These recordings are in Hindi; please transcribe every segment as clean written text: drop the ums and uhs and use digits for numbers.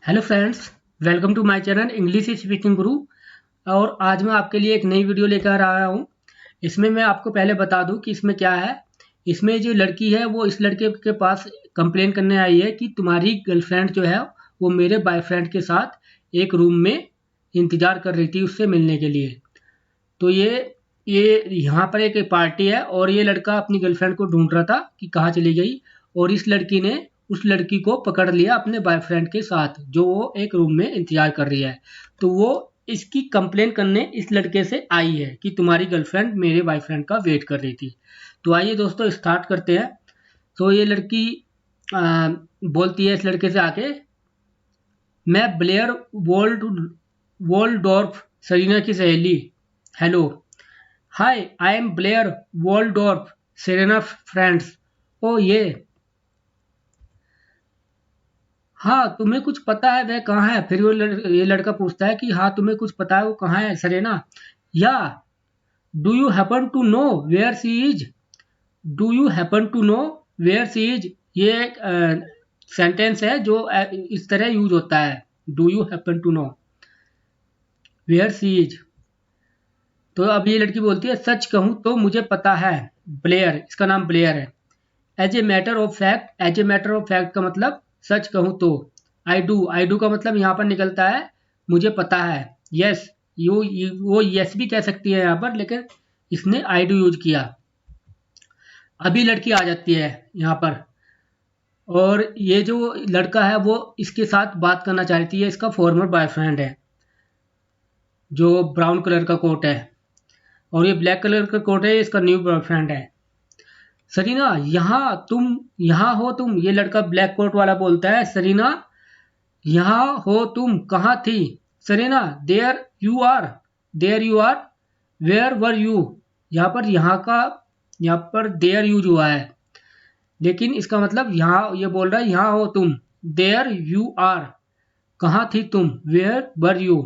Hello friends, welcome to my channel English speaking Guru. और आज मैं आपके लिए एक नई वीडियो लेकर आया हूँ। इसमें मैं आपको पहले बता दूँ कि इसमें क्या है। इसमें जो लड़की है वो इस लड़के के पास कंप्लेन करने आई है कि तुम्हारी गर्लफ्रेंड जो है वो मेरे बॉयफ्रेंड के साथ एक रूम में इंतज़ार कर रही थी उससे मिलने के लिए। तो ये यहाँ पर एक पार्टी है और ये लड़का अपनी गर्लफ्रेंड को ढूंढ रहा था कि कहाँ चली गई। और इस लड़की ने उस लड़की को पकड़ लिया अपने बॉयफ्रेंड के साथ, जो वो एक रूम में इंतजार कर रही है। तो वो इसकी कंप्लेन करने इस लड़के से आई है कि तुम्हारी गर्लफ्रेंड मेरे बॉयफ्रेंड का वेट कर रही थी। तो आइए दोस्तों स्टार्ट करते हैं। तो ये लड़की बोलती है इस लड़के से आके, मैं ब्लेयर वोल्डोर्फ, सरीना की सहेली। Hello, hi, I am Blair Waldorf, Serena friends. ओ ये, हाँ तुम्हें कुछ पता है वह कहाँ है? फिर ये लड़का पूछता है कि हाँ तुम्हें कुछ पता है वो कहाँ है सेरेना? या do you happen to know where she is? Do you happen to know where she is? ये एक सेंटेंस है जो इस तरह यूज होता है, do you happen to know where she is. तो अब ये लड़की बोलती है, सच कहूँ तो मुझे पता है। ब्लेयर, इसका नाम ब्लेयर है। As a matter of fact, as a matter of fact का मतलब सच कहूँ तो। आई डू का मतलब यहाँ पर निकलता है मुझे पता है। यस, वो यस भी कह सकती है यहाँ पर, लेकिन इसने आई डू यूज किया। अभी लड़की आ जाती है यहाँ पर और ये जो लड़का है वो इसके साथ बात करना चाहती है। इसका फॉर्मर बॉयफ्रेंड है जो ब्राउन कलर का कोट है, और ये ब्लैक कलर का कोट है, इसका न्यू बॉयफ्रेंड है। सरीना, यहाँ हो तुम? ये लड़का ब्लैक कोट वाला बोलता है, सरीना यहाँ हो तुम, कहाँ थी? Serena, there you are, where were you? यहाँ पर देयर यूज हुआ है, लेकिन इसका मतलब यहाँ ये बोल रहा है यहाँ हो तुम। देयर यू आर, कहाँ थी तुम? Where were you?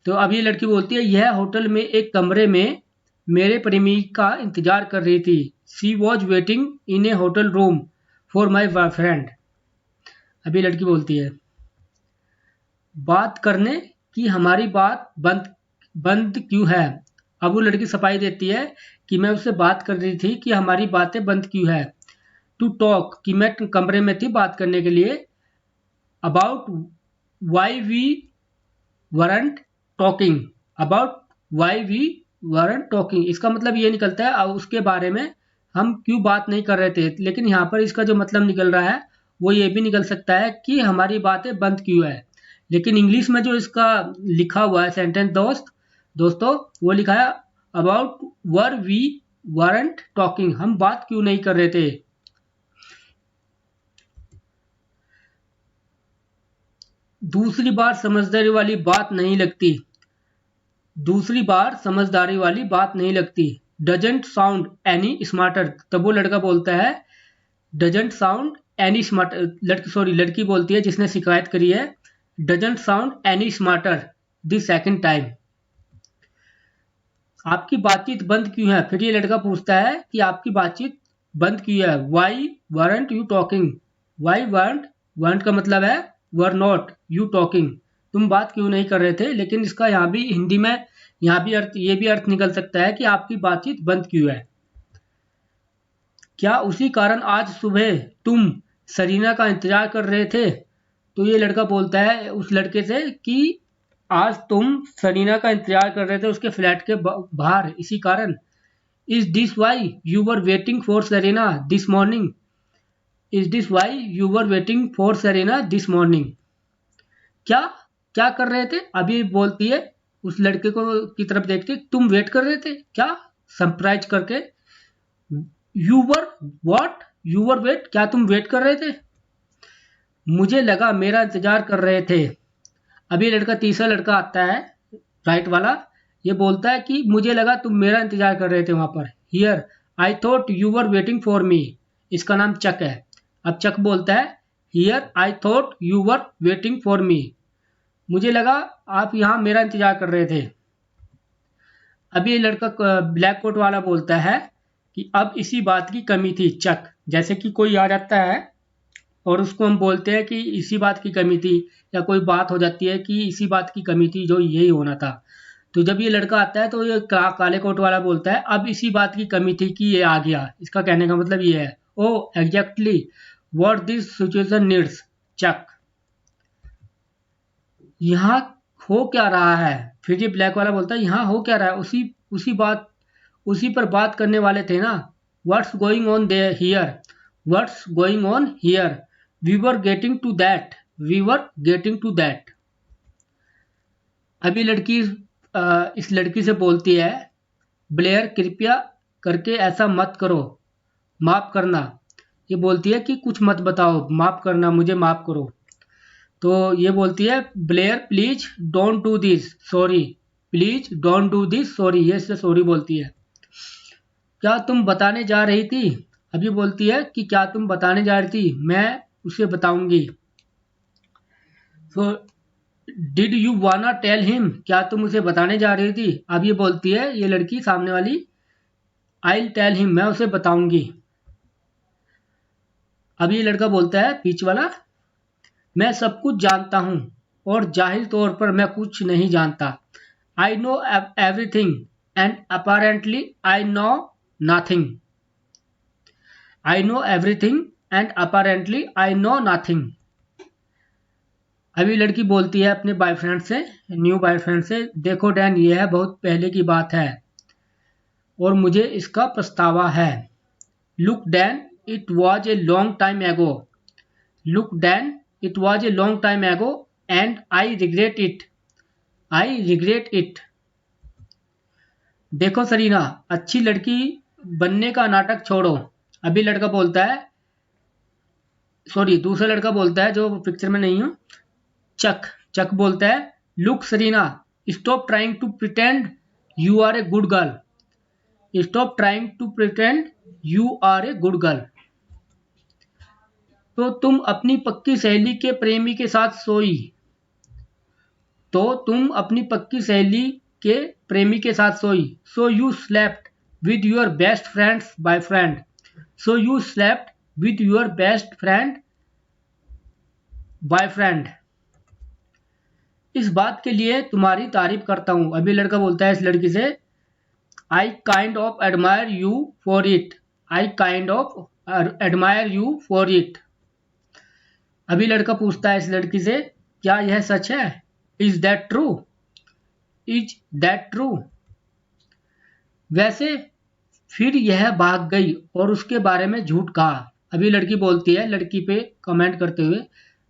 तो अब ये लड़की बोलती है, यह होटल में एक कमरे में मेरे प्रेमिका इंतजार कर रही थी। She was waiting in A hotel room for my boyfriend. अभी लड़की बोलती है, बात करने की हमारी बात बंद बंद क्यों है? अब वो लड़की सफाई देती है कि मैं उससे बात कर रही थी कि हमारी बातें बंद क्यों है। टू टॉक, कि मैं कमरे में थी बात करने के लिए। About why we weren't talking, about why we weren't talking, इसका मतलब ये निकलता है अब उसके बारे में हम क्यों बात नहीं कर रहे थे। लेकिन यहाँ पर इसका जो मतलब निकल रहा है वो ये भी निकल सकता है कि हमारी बातें बंद क्यों है। लेकिन इंग्लिश में जो इसका लिखा हुआ है सेंटेंस दोस्तों, वो लिखा है about where we weren't talking, हम बात क्यों नहीं कर रहे थे। दूसरी बार समझदारी वाली बात नहीं लगती, दूसरी बार समझदारी वाली बात नहीं लगती। डजेंट साउंड एनी स्मार्टर, तब वो लड़का बोलता है डजेंट साउंड एनी स्मार्टर, लड़की बोलती है जिसने शिकायत करी है, doesn't sound any smarter the second time. आपकी बातचीत बंद क्यों है? फिर ये लड़का पूछता है कि आपकी बातचीत बंद क्यों है। Why weren't you talking? Why weren't का मतलब है वर नॉट यू टॉकिंग, तुम बात क्यों नहीं कर रहे थे। लेकिन इसका यहाँ भी हिंदी में यहाँ भी अर्थ, ये भी अर्थ निकल सकता है कि आपकी बातचीत बंद क्यों है। क्या उसी कारण आज सुबह तुम सरीना का इंतजार कर रहे थे? तो ये लड़का बोलता है उस लड़के से कि आज तुम सरीना का इंतजार कर रहे थे उसके फ्लैट के बाहर, इसी कारण। Is this why you were waiting for Serena this morning? Is this why you were waiting for Serena this morning? क्या क्या कर रहे थे? अभी बोलती है उस लड़के को की तरफ देख के, तुम वेट कर रहे थे क्या? सरप्राइज करके, you were what, you were wait, क्या तुम वेट कर रहे थे? मुझे लगा मेरा इंतजार कर रहे थे। अभी लड़का तीसरा लड़का आता है, राइट वाला, ये बोलता है कि मुझे लगा तुम मेरा इंतजार कर रहे थे वहां पर। Here I thought you were waiting for me, इसका नाम चक है। अब चक बोलता है, here I thought you were waiting for me, मुझे लगा आप यहाँ मेरा इंतजार कर रहे थे। अभी ये लड़का ब्लैक कोट वाला बोलता है कि अब इसी बात की कमी थी चक, जैसे कि कोई आ जाता है और उसको हम बोलते हैं कि इसी बात की कमी थी, या कोई बात हो जाती है कि इसी बात की कमी थी जो यही होना था। तो जब ये लड़का आता है तो ये काले कोट वाला बोलता है अब इसी बात की कमी थी कि ये आ गया। इसका कहने का मतलब ये है, ओ exactly what this situation needs Chuck. यहाँ हो क्या रहा है? फिर ये ब्लैक वाला बोलता है यहाँ हो क्या रहा है? उसी पर बात करने वाले थे ना। What's going on there here, what's going on here, we were getting to that, we were getting to that. अभी लड़की इस लड़की से बोलती है, ब्लेयर कृपया करके ऐसा मत करो, माफ करना। ये बोलती है कि कुछ मत बताओ, माफ करना, मुझे माफ करो। तो ये बोलती है, Blair please don't do this sorry, please don't do this sorry. ये इससे सॉरी बोलती है। क्या तुम बताने जा रही थी? अभी बोलती है कि क्या तुम बताने जा रही थी, मैं उसे बताऊंगी। तो did you wanna tell him, क्या तुम उसे बताने जा रही थी? अब ये बोलती है ये लड़की सामने वाली, आई टेल हिम, मैं उसे बताऊंगी। अब ये लड़का बोलता है बीच वाला, मैं सब कुछ जानता हूं और जाहिर तौर पर मैं कुछ नहीं जानता। I know everything and apparently I know nothing. I know everything and apparently I know nothing. अभी लड़की बोलती है अपने बॉयफ्रेंड से, न्यू बॉयफ्रेंड से, देखो डैन ये है बहुत पहले की बात है और मुझे इसका पछतावा है। Look Dan it was a long time ago, look Dan it was a long time ago and I regret it, I regret it. देखो सरीना, अच्छी लड़की बनने का नाटक छोड़ो। अभी लड़का बोलता है, सॉरी दूसरा लड़का बोलता है जो पिक्चर में नहीं हूँ, चक चक बोलता है, look Serena stop trying to pretend you are a good girl, stop trying to pretend you are a good girl. तो तुम अपनी पक्की सहेली के प्रेमी के साथ सोई, तो तुम अपनी पक्की सहेली के प्रेमी के साथ सोई। So you slept with your best friends boyfriend, so you slept with your best friend boyfriend. इस बात के लिए तुम्हारी तारीफ करता हूं। अभी लड़का बोलता है इस लड़की से, I kind of admire you for it, I kind of admire you for it. अभी लड़का पूछता है इस लड़की से, क्या यह सच है? Is that true, is that true. वैसे फिर यह भाग गई और उसके बारे में झूठ कहा। अभी लड़की बोलती है लड़की पे कमेंट करते हुए,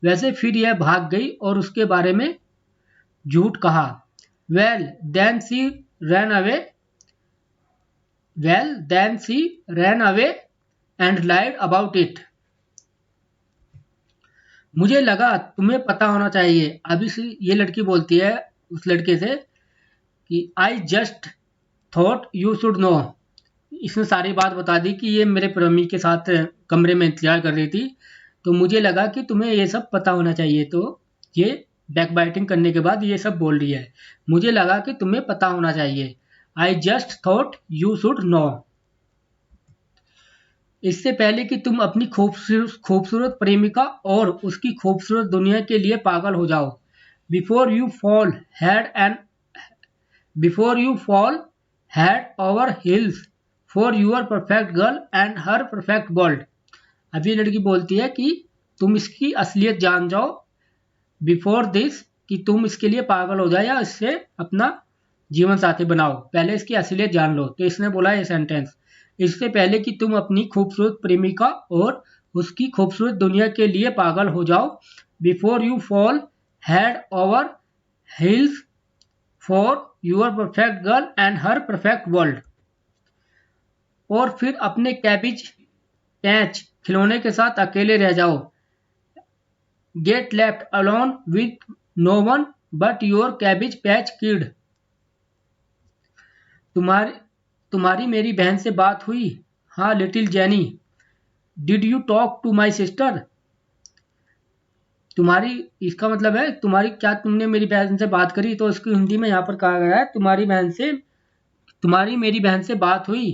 वैसे फिर यह भाग गई और उसके बारे में झूठ कहा। Well then she ran away, well then she ran away and lied about it. मुझे लगा तुम्हें पता होना चाहिए। अभी से ये लड़की बोलती है उस लड़के से कि I just thought you should know. इसने सारी बात बता दी कि ये मेरे प्रेमी के साथ कमरे में इंतजार कर रही थी, तो मुझे लगा कि तुम्हें ये सब पता होना चाहिए। तो ये बैक बाइटिंग करने के बाद ये सब बोल रही है, मुझे लगा कि तुम्हें पता होना चाहिए। I just thought you should know. इससे पहले कि तुम अपनी खूबसूरत प्रेमिका और उसकी खूबसूरत दुनिया के लिए पागल हो जाओ, before you fall head and before you fall head over heels for your perfect girl and her perfect world. अभी लड़की बोलती है कि तुम इसकी असलियत जान जाओ, बिफोर दिस, कि तुम इसके लिए पागल हो जाओ या इससे अपना जीवन साथी बनाओ, पहले इसकी असलियत जान लो। तो इसने बोला ये सेंटेंस, इससे पहले कि तुम अपनी खूबसूरत प्रेमिका और उसकी खूबसूरत दुनिया के लिए पागल हो जाओ, before you fall head over heels for your perfect girl and her perfect world. और फिर अपने कैबिज पैच खिलौने के साथ अकेले रह जाओ, get left alone with no one but your cabbage patch kid. तुम्हारी तुम्हारी मेरी बहन से बात हुई? हाँ little Jenny. Did you talk to my sister? तुम्हारी, इसका मतलब है तुम्हारी, क्या तुमने मेरी बहन से बात करी? तो इसको हिंदी में यहाँ पर कहा गया है तुम्हारी मेरी बहन से बात हुई,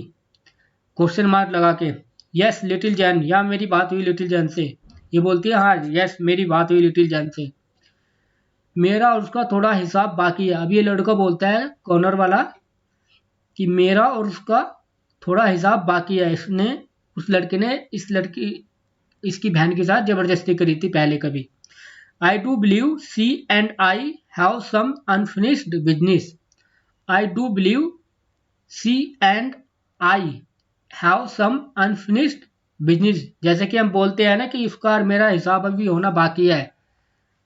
क्वेश्चन मार्क लगा के। यस लिटिल जैन, या मेरी बात हुई लिटिल जैन से। ये बोलती है हाँ यस मेरी बात हुई लिटिल जैन से, मेरा और उसका थोड़ा हिसाब बाकी है। अब ये लड़का बोलता है कॉर्नर वाला कि मेरा और उसका थोड़ा हिसाब बाकी है, इसने उस लड़के ने इसकी बहन के साथ जबरदस्ती करी थी पहले कभी। I do believe she and I have some unfinished business. I do believe she and I have some unfinished business. जैसे कि हम बोलते हैं ना कि उसका और मेरा हिसाब अभी होना बाकी है,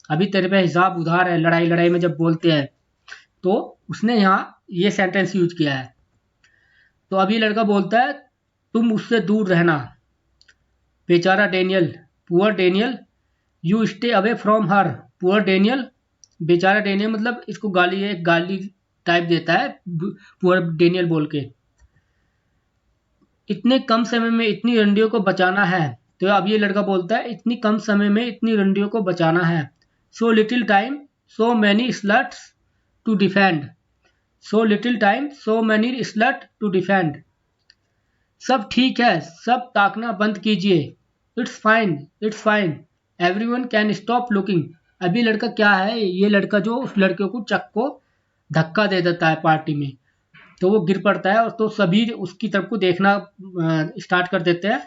अभी तेरे पे हिसाब उधार है, लड़ाई लड़ाई में जब बोलते हैं तो उसने यहाँ ये सेंटेंस यूज किया है। तो अभी लड़का बोलता है तुम उससे दूर रहना, बेचारा Daniel, poor Daniel, you stay away from her, poor Daniel, बेचारा डेनियल मतलब इसको गाली टाइप देता है पुअर डेनियल बोल के। इतने कम समय में इतनी रंडियों को बचाना है, तो अब ये लड़का बोलता है इतनी कम समय में इतनी रंडियों को बचाना है। So little time so many sluts to defend, so little time so many slut to defend. सब ठीक है, सब ताकना बंद कीजिए, it's fine everyone can stop looking. अभी लड़का क्या है, ये लड़का जो उस लड़के को चक को धक्का दे देता है पार्टी में, तो वो गिर पड़ता है और तो सभी उसकी तरफ को देखना स्टार्ट कर देते हैं।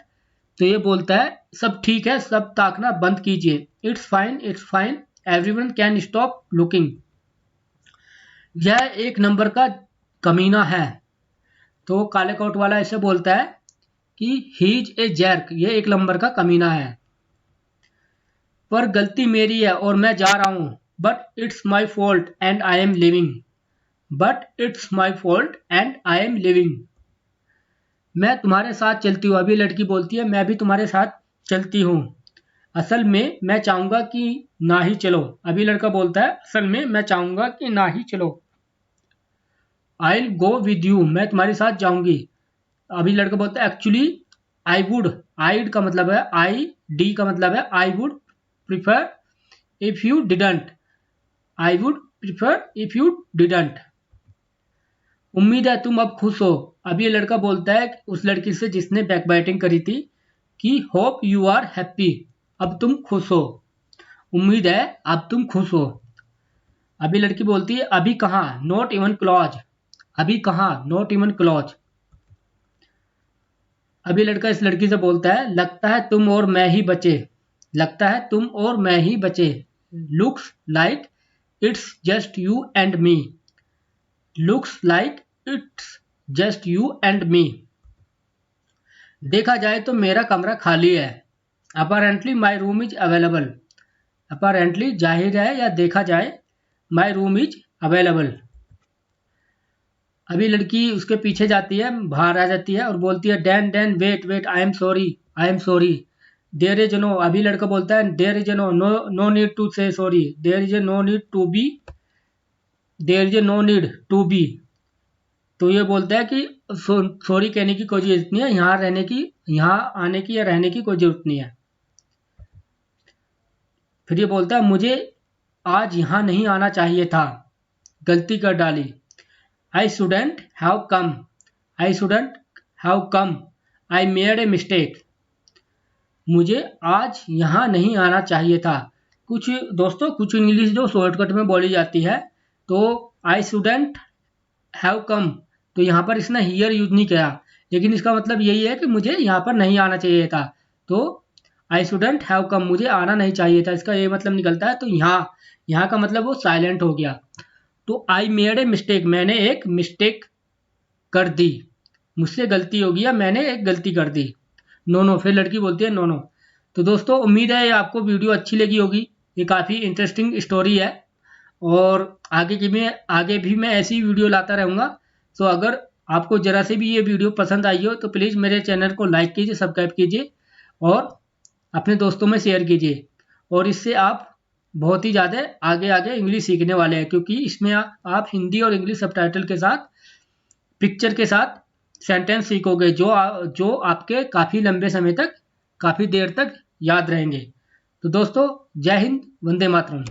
तो ये बोलता है सब ठीक है, सब ताकना बंद कीजिए, it's fine everyone can stop looking. यह एक नंबर का कमीना है। तो काले कोट वाला ऐसे बोलता है कि ही इज ए जर्क, ये एक नंबर का कमीना है, पर गलती मेरी है और मैं जा रहा हूं, but it's my fault and I am living, but it's my fault and I am living. मैं तुम्हारे साथ चलती हूँ, अभी लड़की बोलती है मैं भी तुम्हारे साथ चलती हूँ, असल में मैं चाहूंगा कि ना ही चलो। अभी लड़का बोलता है असल में मैं चाहूंगा कि ना ही चलो। I will go with you, मैं तुम्हारे साथ जाऊंगी। अभी लड़का बोलता है एक्चुअली आई वुड, आईड का मतलब है आई, डी का मतलब है I would prefer if you didn't, I would prefer if you didn't. उम्मीद है तुम अब खुश हो। अब ये लड़का बोलता है उस लड़की से जिसने बैकबाइटिंग करी थी कि होप यू आर हैप्पी, अब तुम खुश हो, उम्मीद है अब तुम खुश हो। अभी लड़की बोलती है अभी कहाँ, नॉट इवन क्लॉज, अभी कहाँ नॉट इवन क्लॉज। अभी लड़का इस लड़की से बोलता है लगता है तुम और मैं ही बचे, लगता है तुम और मैं ही बचे, looks like it's just you and me, looks like it's just you and me. देखा जाए तो मेरा कमरा खाली है, अपारेंटली माई रूम इज अवेलेबल, अपारेंटली जाहिर है या देखा जाए, माई रूम इज अवेलेबल। अभी लड़की उसके पीछे जाती है, बाहर आ जाती है और बोलती है Dan wait I am sorry, there is no. अभी लड़का बोलता है there is no need to say sorry, there is no need to be, there is no need to be. तो ये बोलता है कि सॉरी कहने की कोई जरूरत नहीं है, यहाँ आने की या रहने की कोई जरूरत नहीं है। फिर ये बोलता है मुझे आज यहाँ नहीं आना चाहिए था, गलती कर डाली, I shouldn't have come, I shouldn't have come, I made a mistake। मुझे आज यहाँ नहीं आना चाहिए था। कुछ दोस्तों कुछ इंग्लिश जो शॉर्टकट में बोली जाती है, तो I shouldn't have come, तो यहाँ पर इसने हियर यूज नहीं किया, लेकिन इसका मतलब यही है कि मुझे यहाँ पर नहीं आना चाहिए था। तो I shouldn't have come, मुझे आना नहीं चाहिए था, इसका ये मतलब निकलता है। तो यहाँ का मतलब वो साइलेंट हो गया। तो आई मेड ए मिस्टेक, मैंने एक मिस्टेक कर दी, मुझसे गलती हो गई या मैंने एक गलती कर दी। नो, फिर लड़की बोलती है नो। तो दोस्तों उम्मीद है आपको वीडियो अच्छी लगी होगी, ये काफ़ी इंटरेस्टिंग स्टोरी है और आगे भी मैं ऐसी वीडियो लाता रहूँगा। तो अगर आपको ज़रा से भी ये वीडियो पसंद आई हो तो प्लीज़ मेरे चैनल को लाइक कीजिए, सब्सक्राइब कीजिए और अपने दोस्तों में शेयर कीजिए। और इससे आप बहुत ही ज़्यादा आगे इंग्लिश सीखने वाले हैं, क्योंकि इसमें आप हिंदी और इंग्लिश सबटाइटल के साथ पिक्चर के साथ सेंटेंस सीखोगे जो आपके काफ़ी लंबे समय तक, काफ़ी देर तक याद रहेंगे। तो दोस्तों जय हिंद, वंदे मातरम।